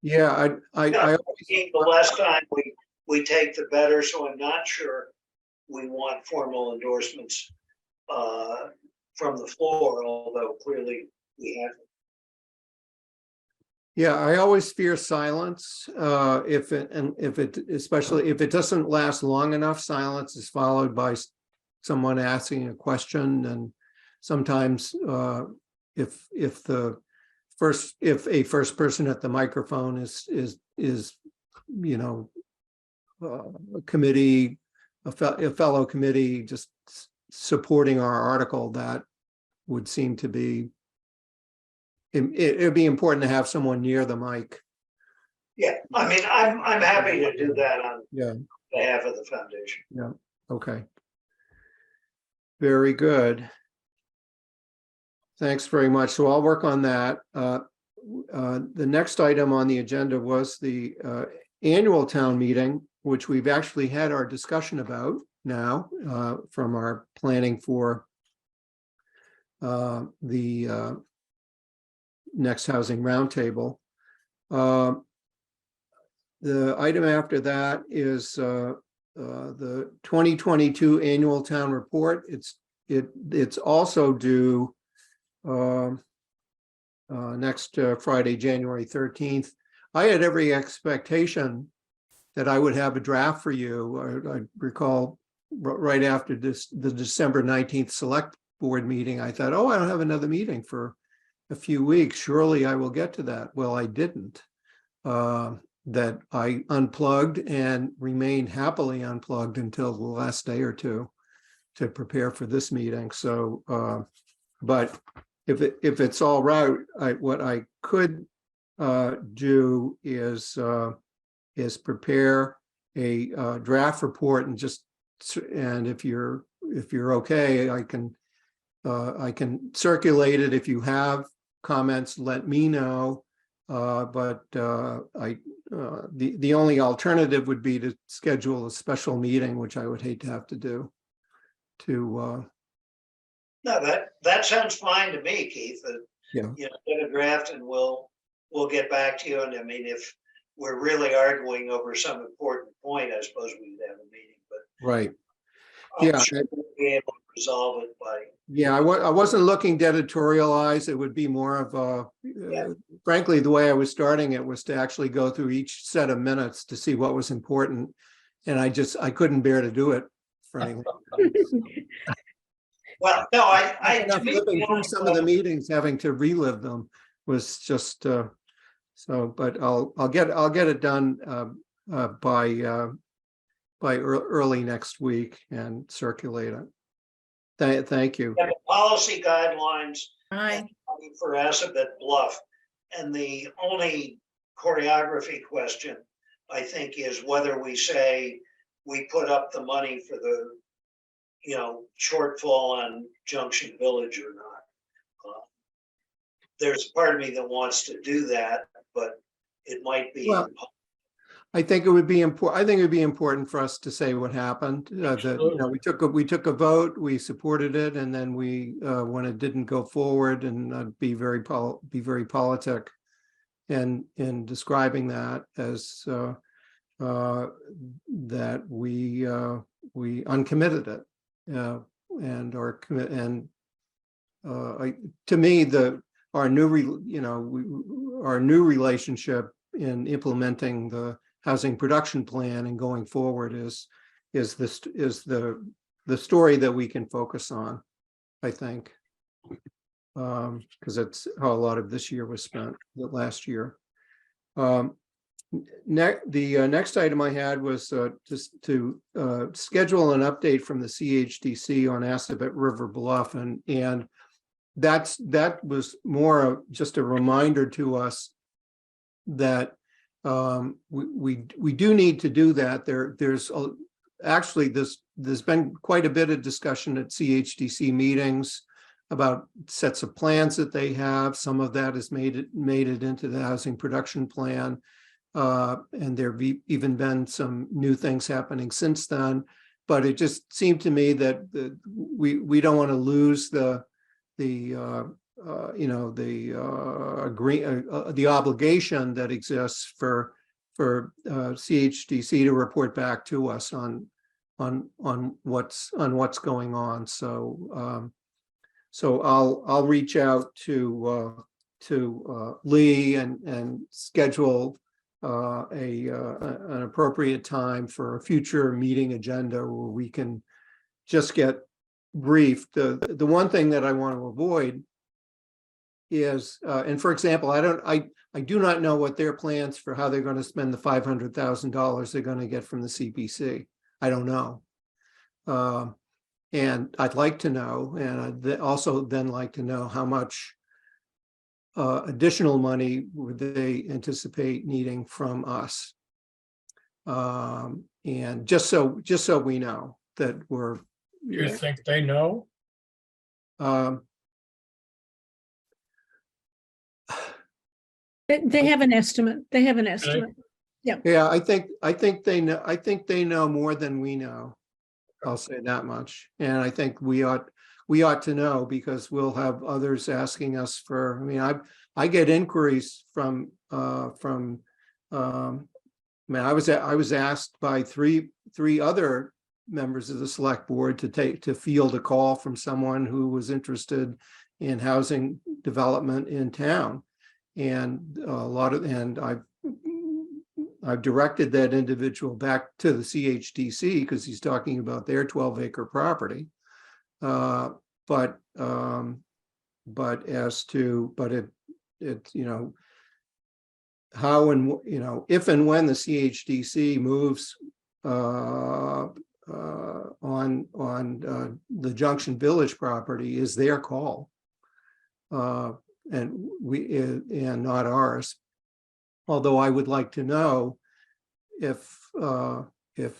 Yeah, I The less time we take, the better, so I'm not sure we want formal endorsements from the floor, although clearly we have. Yeah, I always fear silence. Especially if it doesn't last long enough, silence is followed by someone asking a question. And sometimes if a first person at the microphone is a committee, a fellow committee just supporting our article, that would seem to be, it'd be important to have someone near the mic. Yeah, I mean, I'm happy to do that on Yeah. behalf of the foundation. Yeah, okay. Very good. Thanks very much. So I'll work on that. The next item on the agenda was the annual town meeting, which we've actually had our discussion about now from our planning for the next housing roundtable. The item after that is the 2022 annual town report. It's also due next Friday, January 13th. I had every expectation that I would have a draft for you. I recall right after the December 19th select board meeting, I thought, oh, I don't have another meeting for a few weeks. Surely I will get to that. Well, I didn't. That I unplugged and remained happily unplugged until the last day or two to prepare for this meeting. So, but if it's all right, what I could do is prepare a draft report and if you're okay, I can circulate it. If you have comments, let me know. But the only alternative would be to schedule a special meeting, which I would hate to have to do. No, that sounds fine to me, Keith. Yeah. Get a draft and we'll get back to you. And I mean, if we're really arguing over some important point, I suppose we'd have a meeting. But Right. I'm Yeah. sure we'll be able to resolve it by. Yeah, I wasn't looking to editorialize. It would be more of a, frankly, the way I was starting it was to actually go through each set of minutes to see what was important. And I couldn't bear to do it for any longer. Well, no, I to me, flipping through some of the meetings, having to relive them was just so. But I'll get it done by early next week and circulate it. Thank you. the policy guidelines Aye. for Assabet Bluff, and the only choreography question I think is whether we say we put up the money for the shortfall on Junction Village or not. There's part of me that wants to do that, but it might be. Well, I think it would be important. I think it would be important for us to say what happened. That we took a vote, we supported it, and then we when it didn't go forward, and be very politic, and in describing that as that we uncommitted it, and our commit and to me our new relationship in implementing the housing production plan and going forward is the story that we can focus on, I think, because that's how a lot of this year was spent, the last year. The next item I had was just to schedule an update from the CHDC on Assabet River Bluff, and that was more just a reminder to us that we do need to do that. There's been quite a bit of discussion at CHDC meetings about sets of plans that they have. Some of that has made it into the housing production plan, and there have even been some new things happening since then. but it just seemed to me that we don't want to lose the obligation that exists for CHDC to report back to us on what's going on. So I'll reach out to Lee and schedule an appropriate time for a future meeting agenda where we can just get briefed. The one thing that I want to avoid is, and for example, I do not know what their plans for how they're going to spend the $500,000 they're going to get from the CPC. I don't know. And I'd like to know, and I'd also then like to know how much additional money would they anticipate needing from us. And just so we know that we're. Do you think they know? They have an estimate. They have an estimate. Yeah, I think they know. I think they know more than we know. I'll say that much. And I think we ought to know, because we'll have others asking us for. I mean, I get inquiries from. I mean, I was asked by three other members of the select board to field a call from someone who was interested in housing development in town, and I've directed that individual back to the CHDC because he's talking about their 12-acre property. But it how and if and when the CHDC moves on the Junction Village property is their call, and not ours. Although I would like to know if they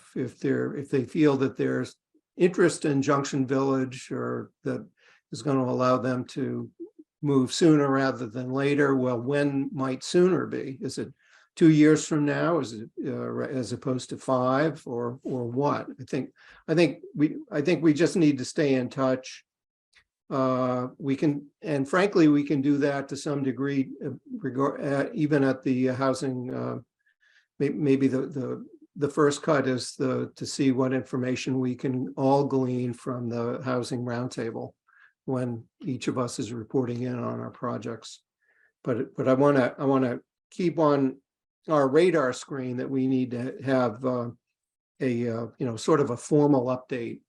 feel that there's interest in Junction Village, or that is going to allow them to move sooner rather than later. Well, when might sooner be? Is it 2 years from now? Is it as opposed to 5, or what? I think we just need to stay in touch. We can, and frankly, we can do that to some degree, even at the housing. Maybe the first cut is to see what information we can all glean from the housing roundtable when each of us is reporting in on our projects. But I want to keep on our radar screen that we need to have sort of a formal update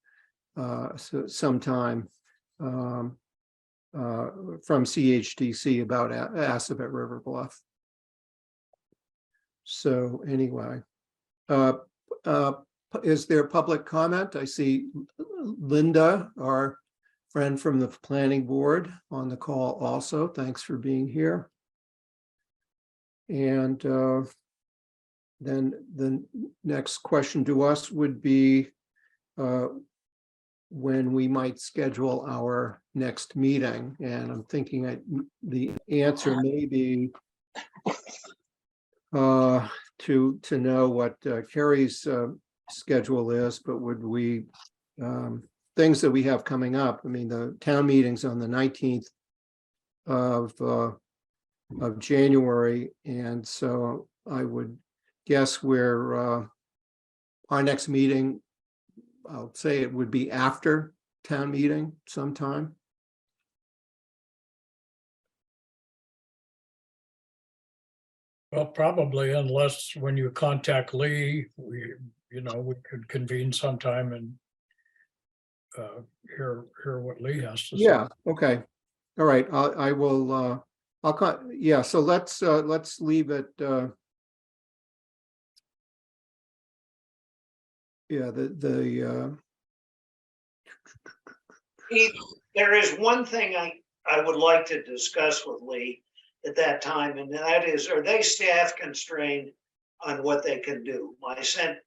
sometime from CHDC about Assabet River Bluff. So anyway, is there public comment? I see Linda, our friend from the planning board, on the call also. Thanks for being here. And then the next question to us would be when we might schedule our next meeting. And I'm thinking the answer may be to know what Carrie's schedule is, but would we, things that we have coming up. I mean, the town meeting's on the 19th of January, and so I would guess our next meeting, I'll say it would be after town meeting sometime. Well, probably, unless when you contact Lee, we could convene sometime and hear what Lee has to say. Yeah. Okay. All right. I will. Yeah. So let's leave it. Yeah. There is one thing I would like to discuss with Lee at that time, and that is, are they staff constrained on what they can do? I said,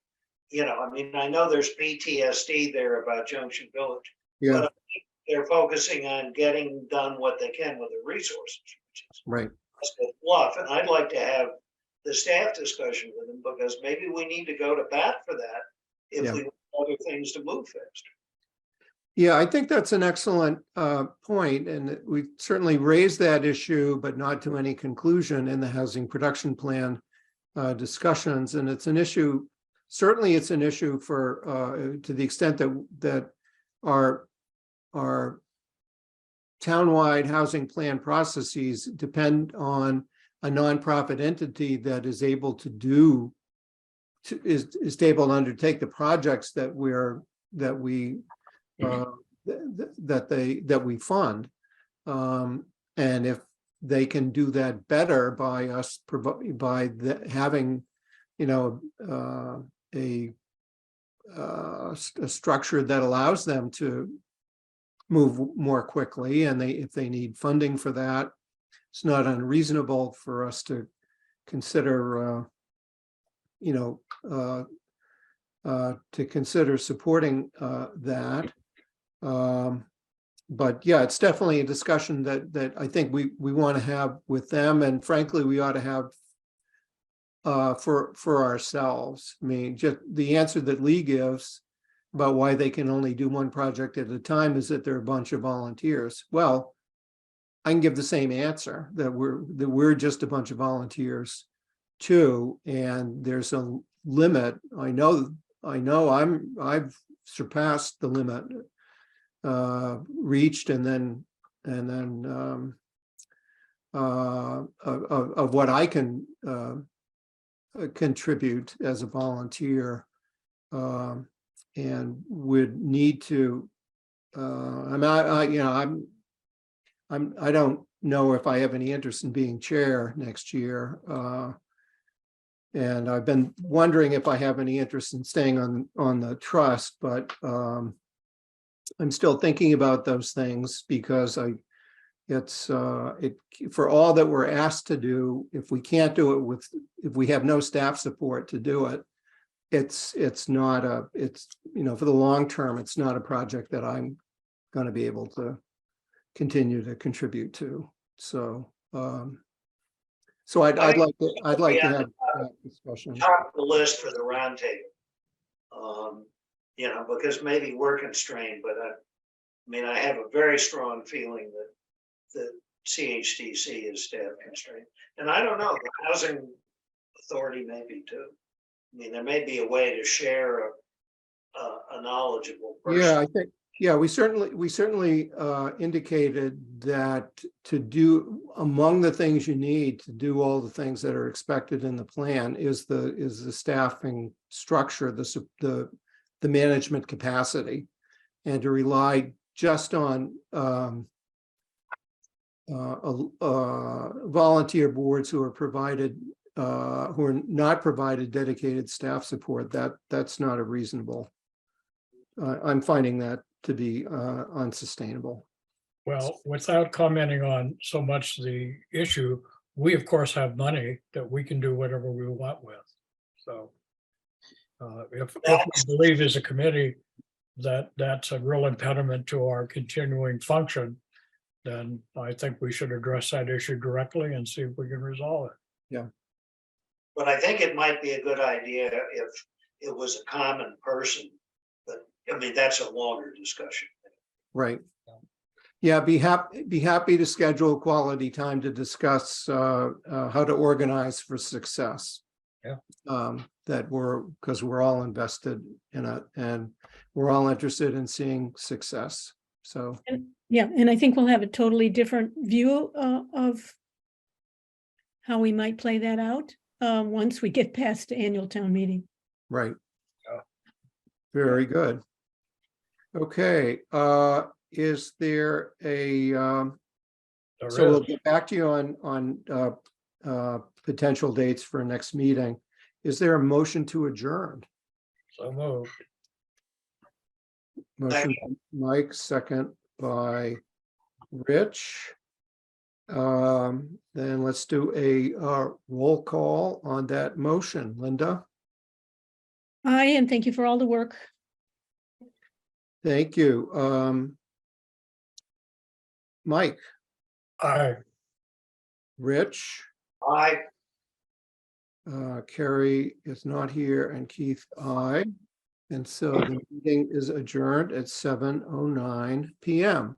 I mean, I know there's PTSD there about Junction Village, Yeah. but they're focusing on getting done what they can with the resources, which is Right. Bluff. And I'd like to have the staff discussion with them, because maybe we need to go to bat for that if Yeah. we other things to move faster. Yeah, I think that's an excellent point, and we certainly raised that issue, but not to any conclusion in the housing production plan discussions. And it's an issue, certainly it's an issue for to the extent that our townwide housing plan processes depend on a nonprofit entity that is able to is able to undertake the projects that we fund. And if they can do that better by us having, you know, a structure that allows them to move more quickly, and if they need funding for that, it's not unreasonable for us to consider, you know, to consider supporting that. But yeah, it's definitely a discussion that I think we want to have with them, and frankly, we ought to have for ourselves. I mean, just the answer that Lee gives about why they can only do one project at a time is that they're a bunch of volunteers. Well, I can give the same answer, that we're just a bunch of volunteers too, and there's a limit. I know I've surpassed the limit reached, and then of what I can contribute as a volunteer, and would need to. I don't know if I have any interest in being chair next year, and I've been wondering if I have any interest in staying on the trust, but I'm still thinking about those things, because for all that we're asked to do, if we can't do it if we have no staff support to do it, it's you know, for the long term, it's not a project that I'm going to be able to continue to contribute to. So I'd like to have that discussion. Top of the list for the roundtable. You know, because maybe we're constrained, but I mean, I have a very strong feeling that the CHTC is staff constrained. And I don't know, the housing authority may be too. I mean, there may be a way to share a knowledgeable person. Yeah, I think, yeah, we certainly indicated that to do, among the things you need to do all the things that are expected in the plan is the staffing structure, the management capacity, and to rely just on volunteer boards who are not provided dedicated staff support. That's not a reasonable. I'm finding that to be unsustainable. Well, without commenting on so much the issue, we of course have money that we can do whatever we want with. So if we believe as a committee that that's a real impediment to our continuing function, then I think we should address that issue directly and see if we can resolve it. Yeah. But I think it might be a good idea if it was a common person. But I mean, that's a longer discussion. Right. Yeah, be happy to schedule quality time to discuss how to organize for success. Yeah. Because we're all invested in it, and we're all interested in seeing success. So Yeah, and I think we'll have a totally different view of how we might play that out once we get past the annual town meeting. right. Yeah. Very good. Okay, is there a so we'll get back to you on potential dates for next meeting. Is there a motion to adjourn? So moved. Motion by Mike, second by Rich. Then let's do a roll call on that motion. Linda? Aye, and thank you for all the work. Thank you. Mike? Aye. Rich? Carrie is not here, and Keith, aye. And so the meeting is adjourned at 7:09 PM.